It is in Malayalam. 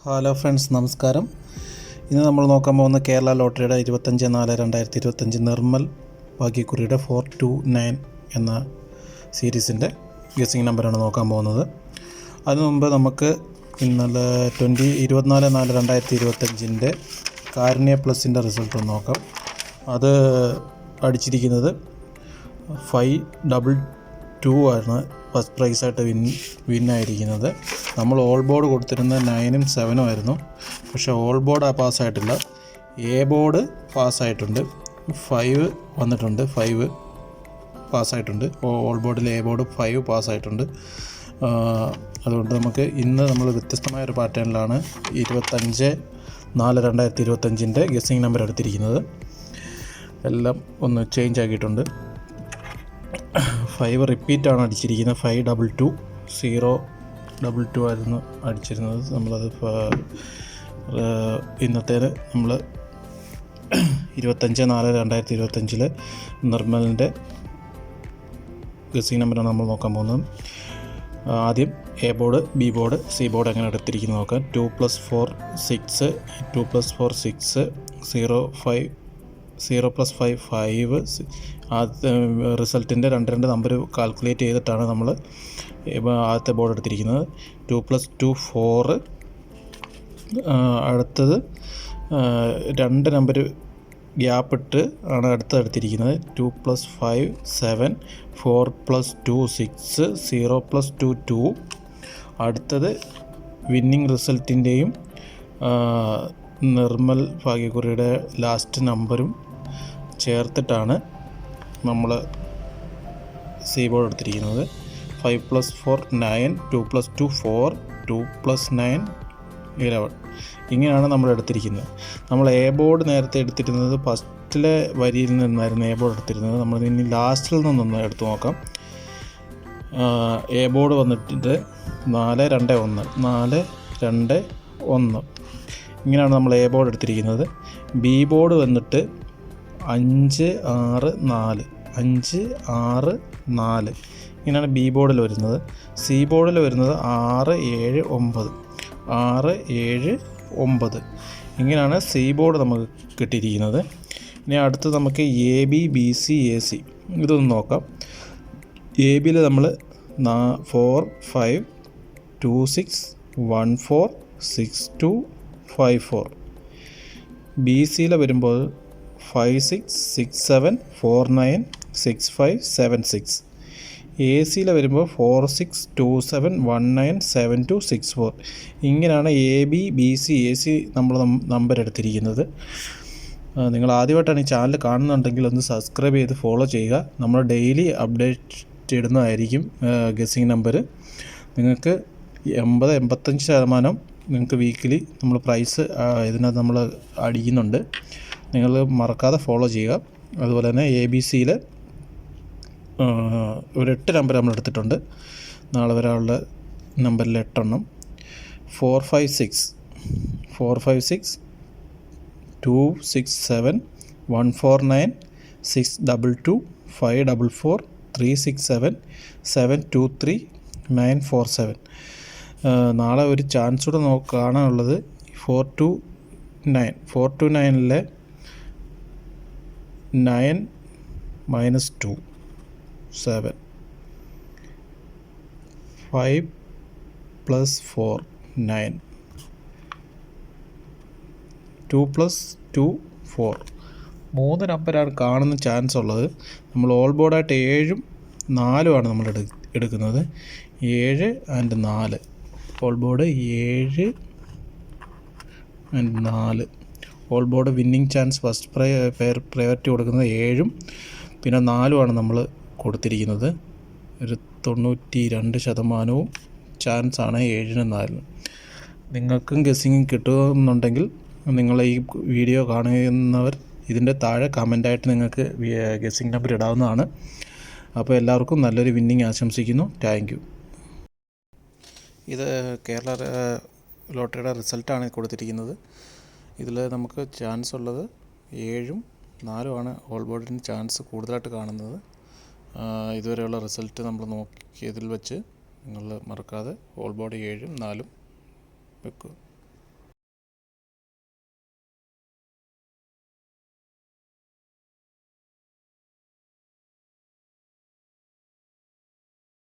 ഹലോ ഫ്രണ്ട്സ്, നമസ്കാരം. ഇന്ന് നമ്മൾ നോക്കാൻ പോകുന്ന കേരള ലോട്ടറിയുടെ 25/4/2025 നിർമ്മൽ ഭാഗ്യക്കുറിയുടെ 429 എന്ന സീരീസിൻ്റെ ഗസ്സിങ് നമ്പറാണ് നോക്കാൻ പോകുന്നത്. അതിനു മുമ്പ് നമുക്ക് ഇന്നലെ 24/4/2025 കാരുണ്യ പ്ലസിൻ്റെ റിസൾട്ട് ഒന്ന് നോക്കാം. അത് അടിച്ചിരിക്കുന്നത് 522 ആണ് ഫസ്റ്റ് പ്രൈസായിട്ട് വിന്നായിരിക്കുന്നത്. നമ്മൾ ഓൾ ബോർഡ് കൊടുത്തിരുന്നത് 9ഉം 7ഉം ആയിരുന്നു. പക്ഷേ ഓൾ ബോർഡ് പാസ്സായിട്ടില്ല. എ ബോർഡ് പാസ്സായിട്ടുണ്ട്, 5 വന്നിട്ടുണ്ട്, 5 പാസ്സായിട്ടുണ്ട്. ഓൾ ബോർഡിൽ എ ബോർഡ് 5 പാസ്സായിട്ടുണ്ട്. അതുകൊണ്ട് നമുക്ക് ഇന്ന് നമ്മൾ വ്യത്യസ്തമായൊരു പാറ്റേണിലാണ് 25/4/2025 ഗസ്സിങ് നമ്പർ എടുത്തിരിക്കുന്നത്. എല്ലാം ഒന്ന് ചേഞ്ച് ആക്കിയിട്ടുണ്ട്. 5 റിപ്പീറ്റാണ് അടിച്ചിരിക്കുന്നത്. 522 022 ആയിരുന്നു അടിച്ചിരുന്നത്. നമ്മളത് ഇന്നത്തേന് നമ്മൾ 25/4/2025 നിർമ്മലിൻ്റെ ഗസ്സിങ് നമ്പറാണ് നമ്മൾ നോക്കാൻ പോകുന്നത്. ആദ്യം A board, B board, C board എങ്ങനെ എടുത്തിരിക്കുന്നത് നോക്കാം. 2 + 4 6, 2 + 4 6, 0 + 5 5. റിസൾട്ടിൻ്റെ രണ്ട് നമ്പർ കാൽക്കുലേറ്റ് ചെയ്തിട്ടാണ് നമ്മൾ ആദ്യത്തെ ബോർഡ് എടുത്തിരിക്കുന്നത്. 2 + 2 4. അടുത്തത് 2 നമ്പർ ഗ്യാപ്പിട്ട് ആണ് അടുത്തത് എടുത്തിരിക്കുന്നത്. 2 + 5 7, 4 + 2 6, 0 + 2 2. അടുത്തത് വിന്നിങ് റിസൾട്ടിൻ്റെയും നിർമ്മൽ ഭാഗ്യക്കുറിയുടെ ലാസ്റ്റ് നമ്പറും ചേർത്തിട്ടാണ് നമ്മൾ സി ബോർഡ് എടുത്തിരിക്കുന്നത്. 5 + 4 9, 2 + 2 4, 2 + 9 11. ഇങ്ങനെയാണ് നമ്മൾ എടുത്തിരിക്കുന്നത്. നമ്മൾ എ ബോർഡ് നേരത്തെ എടുത്തിരുന്നത് ഫസ്റ്റിലെ വരിയിൽ നിന്നായിരുന്നു എ ബോർഡ് എടുത്തിരുന്നത്. നമ്മൾ ഇനി ലാസ്റ്റിൽ നിന്നൊന്ന് എടുത്തു നോക്കാം. എ ബോർഡ് വന്നിട്ട് 4 2 1, 4 2 1. ഇങ്ങനെയാണ് നമ്മൾ എ ബോർഡ് എടുത്തിരിക്കുന്നത്. ബി ബോർഡ് വന്നിട്ട് 5 6 4, 5 6 4. ഇങ്ങനെയാണ് ബി ബോർഡിൽ വരുന്നത്. സി ബോർഡിൽ വരുന്നത് 6 7 9, 6 7 9. ഇങ്ങനെയാണ് സി ബോർഡ് നമുക്ക് കിട്ടിയിരിക്കുന്നത്. ഇനി അടുത്ത് നമുക്ക് A B, B C, A C ഇതൊന്ന് നോക്കാം. എ ബിയിൽ നമ്മൾ 4 5 2 6 1 4 6 2 5 4. ബി സിയിൽ വരുമ്പോൾ 5 6 6 7 4 9 6 5 7 6. എ സിയിൽ വരുമ്പോൾ 4 6 2 7 1 9 7 2 6 4. ഇങ്ങനെയാണ് A B, B C, A C നമ്മൾ നമ്പർ എടുത്തിരിക്കുന്നത്. നിങ്ങൾ ആദ്യമായിട്ടാണ് ഈ ചാനൽ കാണുന്നുണ്ടെങ്കിൽ ഒന്ന് സബ്സ്ക്രൈബ് ചെയ്ത് ഫോളോ ചെയ്യുക. നമ്മൾ ഡെയിലി അപ്ഡേറ്റ് ഇടുന്നതായിരിക്കും ഗസ്സിങ് നമ്പർ. നിങ്ങൾക്ക് 80-85% നിങ്ങൾക്ക് വീക്കിലി നമ്മൾ പ്രൈസ് ഇതിനകത്ത് നമ്മൾ അടിക്കുന്നുണ്ട്. നിങ്ങൾ മറക്കാതെ ഫോളോ ചെയ്യുക. അതുപോലെ തന്നെ എ ബി സിയിൽ ഒരു 8 നമ്പർ നമ്മൾ എടുത്തിട്ടുണ്ട്. നാളെ വരാനുള്ള നമ്പറിൽ 8 എണ്ണം. 4 5 6, 4 5 6, 2 6 7, 1 4 9, 6 2 2, 5 4 4, 3 6 7, 7 2 3, 9 4 7. നാളെ ഒരു ചാൻസ് കൂടെ കാണാനുള്ളത് 429. 429-ലെ 9 - 2 7, 5 + 4 9, 2 + 2 4. 3 നമ്പറാണ് കാണുന്ന ചാൻസ് ഉള്ളത്. നമ്മൾ ഓൾ ബോർഡായിട്ട് 7ഉം 4ഉമാണ് നമ്മൾ എടുക്കുന്നത്. 7 and 4 all board, 7 and 4. All board winning chance first priority കൊടുക്കുന്നത് 7ഉം പിന്നെ 4ഉമാണ് നമ്മൾ കൊടുത്തിരിക്കുന്നത്. ഒരു 92% ചാൻസാണ് 7നും 4നും. നിങ്ങൾക്കും ഗസ്സിങ് കിട്ടുമെന്നുണ്ടെങ്കിൽ നിങ്ങൾ ഈ വീഡിയോ കാണുന്നവർ ഇതിൻ്റെ താഴെ കമൻ്റായിട്ട് നിങ്ങൾക്ക് ഗസ്സിങ് നമ്പർ ഇടാവുന്നതാണ്. അപ്പോൾ എല്ലാവർക്കും നല്ലൊരു വിന്നിങ് ആശംസിക്കുന്നു. Thank you. ഇത് കേരള ലോട്ടറിയുടെ റിസൾട്ടാണ് കൊടുത്തിരിക്കുന്നത്. ഇതിൽ നമുക്ക് ചാൻസ് ഉള്ളത് 7ഉം 4ഉമാണ് ഓൾ ബോർഡിന് ചാൻസ് കൂടുതലായിട്ട് കാണുന്നത്. ഇതുവരെയുള്ള റിസൾട്ട് നമ്മൾ നോക്കിയതിൽ വെച്ച് നിങ്ങൾ മറക്കാതെ ഓൾ ബോർഡ് 7ഉം 4ഉം വെക്കുക.